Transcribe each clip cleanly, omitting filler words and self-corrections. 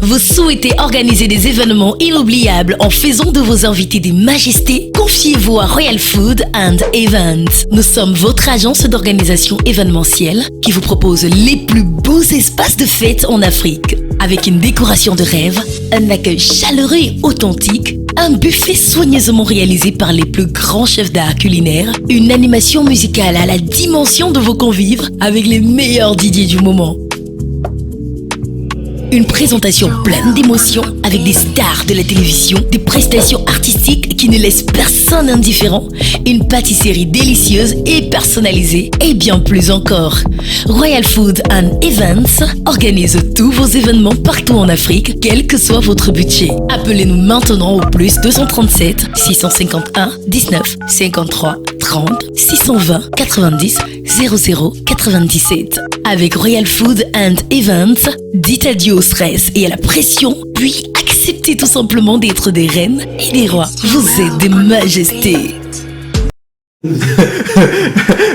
Vous souhaitez organiser des événements inoubliables en faisant de vos invités des majestés? Confiez-vous à Royal Food and Events. Nous sommes votre agence d'organisation événementielle qui vous propose les plus beaux espaces de fête en Afrique. Avec une décoration de rêve, un accueil chaleureux et authentique, un buffet soigneusement réalisé par les plus grands chefs d'art culinaire, une animation musicale à la dimension de vos convives avec les meilleurs DJ du moment. Une présentation pleine d'émotions avec des stars de la télévision, des prestations artistiques qui ne laissent personne indifférent, une pâtisserie délicieuse et personnalisée et bien plus encore. Royal Food and Events organise tous vos événements partout en Afrique, quel que soit votre budget. Appelez-nous maintenant au plus 237 651 19 53 30 620 90 00 97. Avec Royal Food and Events, dites adieu au stress et à la pression, puis acceptez tout simplement d'être des reines et des rois. Vous êtes des majestés.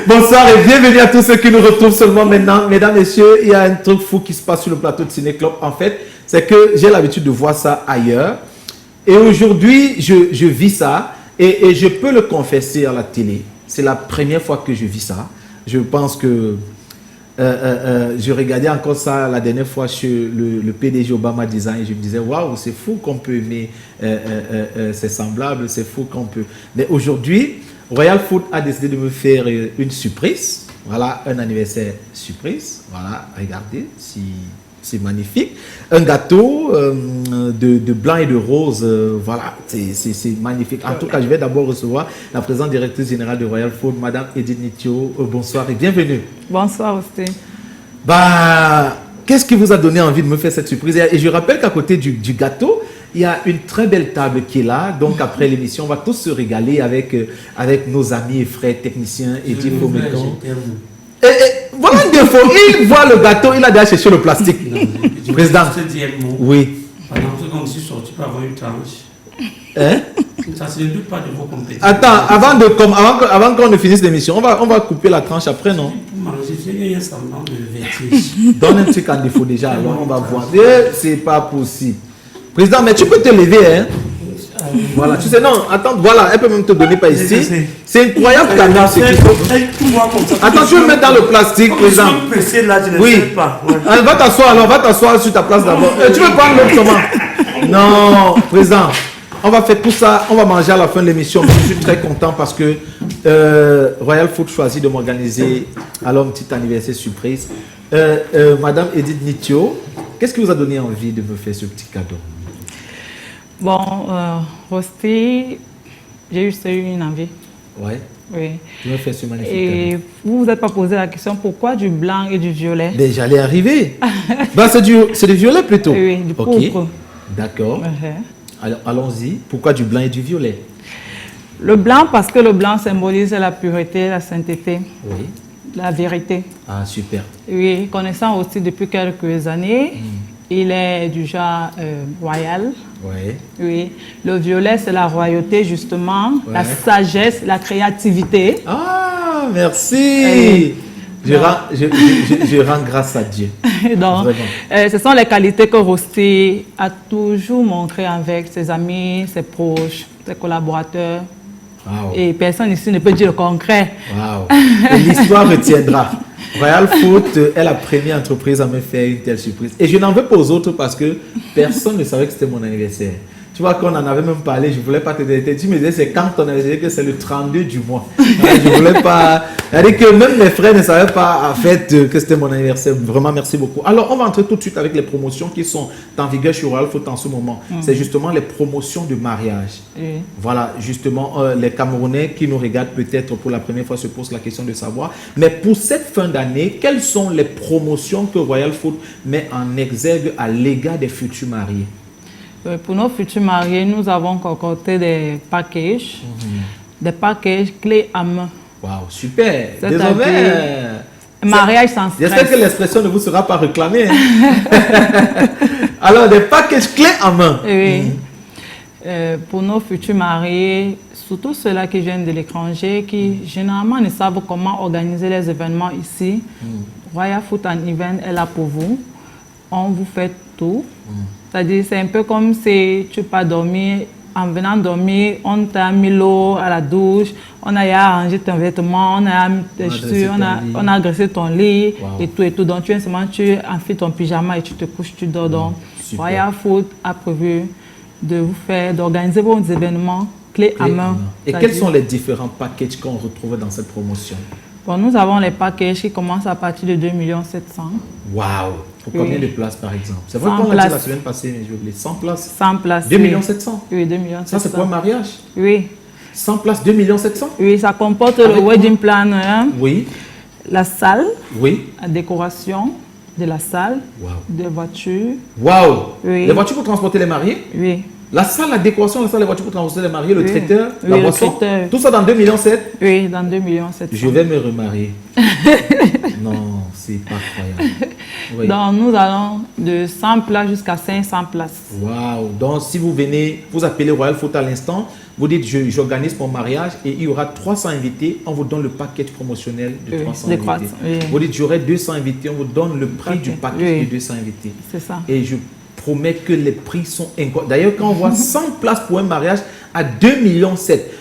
Bonsoir et bienvenue à tous ceux qui nous retrouvent seulement maintenant. Mesdames, messieurs, il y a un truc fou qui se passe sur le plateau de Ciné Club. En fait, c'est que j'ai l'habitude de voir ça ailleurs. Et aujourd'hui, je vis ça et je peux le confesser à la télé. C'est la première fois que je vis ça. Je pense que je regardais encore ça la dernière fois chez le PDG Obama Design et je me disais waouh, c'est fou qu'on peut aimer c'est semblable, c'est fou qu'on peut. Mais aujourd'hui, Royal Food a décidé de me faire une surprise. Voilà, un anniversaire surprise. Voilà, regardez, c'est magnifique. Un gâteau de blanc et de rose. Voilà, c'est magnifique. En tout cas, je vais d'abord recevoir la présidente directrice générale de Royal Food, Madame Edith Nitio. Bonsoir et bienvenue. Bonsoir, Austin. Qu'est-ce qui vous a donné envie de me faire cette surprise? Et je rappelle qu'à côté du gâteau, il y a une très belle table qui est là. Donc, après l'émission, on va tous se régaler avec nos amis et frères techniciens. Edith Fometon. Voilà une défaut. Il voit le gâteau, il a déjà cherché le plastique. Président. Oui. Pendant que je suis sorti pour avoir une tranche. Hein? Ça ne se doute pas de vos compétences. Attends, avant qu'on ne finisse l'émission, on va couper la tranche après, non? Pour manger, j'ai un semblant de vertige. Donne un truc en défaut déjà, alors on va voir. C'est pas possible. Président, mais tu peux te lever, hein? Voilà, tu sais, non, attends, voilà, elle peut même te donner pas ici. C'est incroyable quand même ce qu'il faut. Attends, tu veux me mettre dans le plastique, président? Oui. Va t'asseoir alors, va t'asseoir sur ta place d'abord. Tu veux prendre l'autre comment? Non, président, on va faire tout ça, on va manger à la fin de l'émission. Je suis très content parce que Royal Food choisit de m'organiser alors un petit anniversaire surprise. Madame Edith Nitio, qu'est-ce qui vous a donné envie de me faire ce petit cadeau? Bon, Rosti, j'ai juste eu une envie. Ouais. Oui. Tu me fais ce magnifique Et cadeau. vous vous êtes pas posé la question pourquoi du blanc et du violet? Mais j'allais arriver. C'est du violet plutôt. Oui, du pourpre. D'accord. Alors allons-y. Pourquoi du blanc et du violet? Le blanc parce que le blanc symbolise la pureté, la sainteté, Oui. la vérité. Ah, super. Oui, connaissant aussi depuis quelques années, il est du genre royal. Oui. Oui, le violet, c'est la royauté, justement, Ouais. la sagesse, la créativité. Ah, merci. Je rends grâce à Dieu. Donc, ce sont les qualités que Rosti a toujours montrées avec ses amis, ses proches, ses collaborateurs. Wow. Et personne ici ne peut dire le concret. Wow. Et l'histoire retiendra. Royal Food est la première entreprise à me faire une telle surprise. Et je n'en veux pas aux autres parce que personne ne savait que c'était mon anniversaire. Tu vois, qu'on en avait même parlé, je ne voulais pas te dire. Tu me disais, c'est quand ton anniversaire, que c'est le 32 du mois. Je ne voulais pas. C'est-à-dire que même mes frères ne savaient pas, en fait, que c'était mon anniversaire. Vraiment, merci beaucoup. Alors, on va entrer tout de suite avec les promotions qui sont en vigueur chez Royal Food en ce moment. C'est justement les promotions de mariage. Voilà, justement, les Camerounais qui nous regardent peut-être pour la première fois se posent la question de savoir. Mais pour cette fin d'année, quelles sont les promotions que Royal Food met en exergue à l'égard des futurs mariés? Pour nos futurs mariés, nous avons concocté des packages clés à main. Waouh, super! C'est-à-dire Désormais, mariage sans stress. j'espère que l'expression ne vous sera pas réclamée. Alors, des packages clés en main. Oui. Pour nos futurs mariés, surtout ceux-là qui viennent de l'étranger, qui généralement ne savent comment organiser les événements ici, Royal Food and Event est là pour vous. on vous fait tout. C'est-à-dire, c'est un peu comme si tu pas dormi. En venant dormir, on t'a mis l'eau à la douche, on a arrangé ton vêtement, on a mis tes chaussures, on a agressé ton lit et tout et tout. Donc tu enfiles ton pyjama et tu te couches, tu dors. Donc Royal Food a prévu d'organiser vos événements clés à main. Et quels sont les différents packages qu'on retrouve dans cette promotion? Bon, nous avons les packages qui commencent à partir de 2 700 000. Waouh! Pour combien de places par exemple? C'est vrai qu'on l'a dit la semaine passée, mais j'ai oublié. 100 places? 100 places. 2 700 000? Oui, 2 700 000. Ça, c'est pour un mariage? Oui. 100 places, 2 700 000? Oui, ça comporte le wedding planner, oui. La salle, oui. La décoration de la salle, des voitures. Waouh! Oui. Les voitures pour transporter les mariés? Oui. La salle, la décoration, la salle, les voitures pour transporter les mariés, le traiteur, la le boisson, traiteur. tout ça dans 2 700 000? Oui, dans 2 700 000. Je vais me remarier. Non, c'est pas croyable. Oui. Donc, nous allons de 100 places jusqu'à 500 places. Waouh! Donc, si vous venez, vous appelez Royal Food à l'instant, vous dites j'organise mon mariage et il y aura 300 invités, on vous donne le package promotionnel de 300 invités. Vous dites j'aurai 200 invités, on vous donne le prix du package de 200 invités. C'est ça. Et je promets que les prix sont incroyables. D'ailleurs, quand on voit 100 places pour un mariage à 2,7 millions,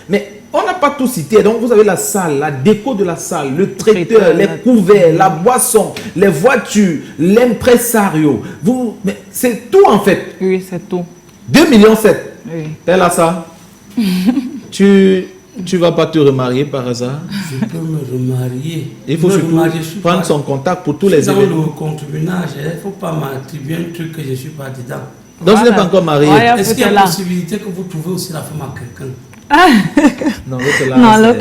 mais on n'a pas tout cité. Donc, vous avez la salle, la déco de la salle, le traiteur, les couverts, la boisson, les voitures, l'impresario. C'est tout en fait. Oui, c'est tout. 2,7 millions. Oui. Elle a ça. Tu vas pas te remarier par hasard? Je peux me remarier. Il faut surtout prendre son contact pour tous les événements. Dans le concubinage, il ne faut pas m'attribuer un truc que je ne suis pas dedans. Donc, je n'ai pas encore marié. Est-ce qu'il y a la possibilité que vous trouvez aussi la femme à quelqu'un? Non,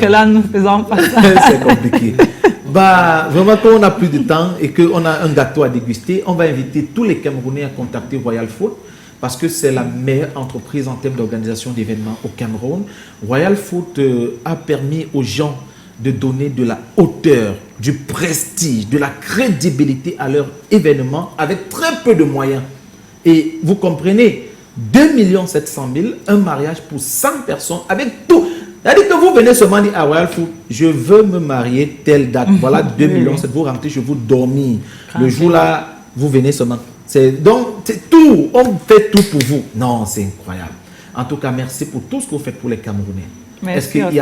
là, nous ne faisons pas ça. C'est compliqué. Vraiment, quand on n'a plus de temps et qu'on a un gâteau à déguster, on va inviter tous les Camerounais à contacter Royal Food parce que c'est la meilleure entreprise en termes d'organisation d'événements au Cameroun. Royal Food a permis aux gens de donner de la hauteur, du prestige, de la crédibilité à leur événement avec très peu de moyens. Et vous comprenez, 2 700 000, un mariage pour 100 personnes avec tout. C'est-à-dire que vous venez seulement dire à Royal Food, je veux me marier telle date. Voilà 2 millions, vous rentrez chez vous dormir. Le jour-là, vous venez seulement. Donc, c'est tout. On fait tout pour vous. Non, c'est incroyable. En tout cas, merci pour tout ce que vous faites pour les Camerounais. Est-ce qu'il y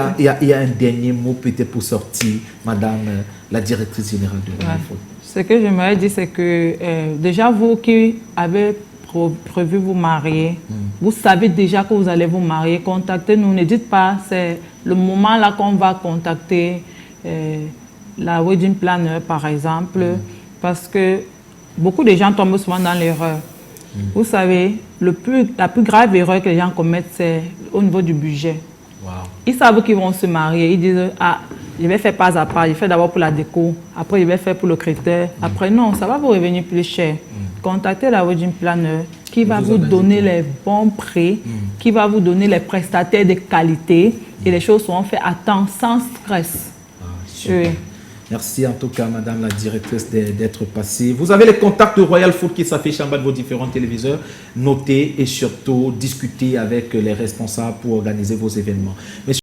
a un dernier mot peut-être pour sortir, Madame la directrice générale de Royal Food? Ce que j'aimerais dire, c'est que déjà, vous qui avez prévu vous marier, vous savez déjà que vous allez vous marier, contactez-nous. Ne dites pas, c'est le moment là qu'on va contacter la wedding planner, par exemple, parce que beaucoup de gens tombent souvent dans l'erreur. Vous savez, la plus grave erreur que les gens commettent, c'est au niveau du budget. Wow. Ils savent qu'ils vont se marier, ils disent « Ah, je vais faire pas à pas, je fais d'abord pour la déco, après je vais faire pour le critère. Après non, ça va vous revenir plus cher. Contactez la wedding planner qui va vous donner les bons prix, qui va vous donner les prestataires de qualité et les choses seront faites à temps, sans stress. Oui. Merci en tout cas, Madame la directrice, d'être passée. Vous avez les contacts de Royal Food qui s'affichent en bas de vos différents téléviseurs. Notez et surtout discutez avec les responsables pour organiser vos événements.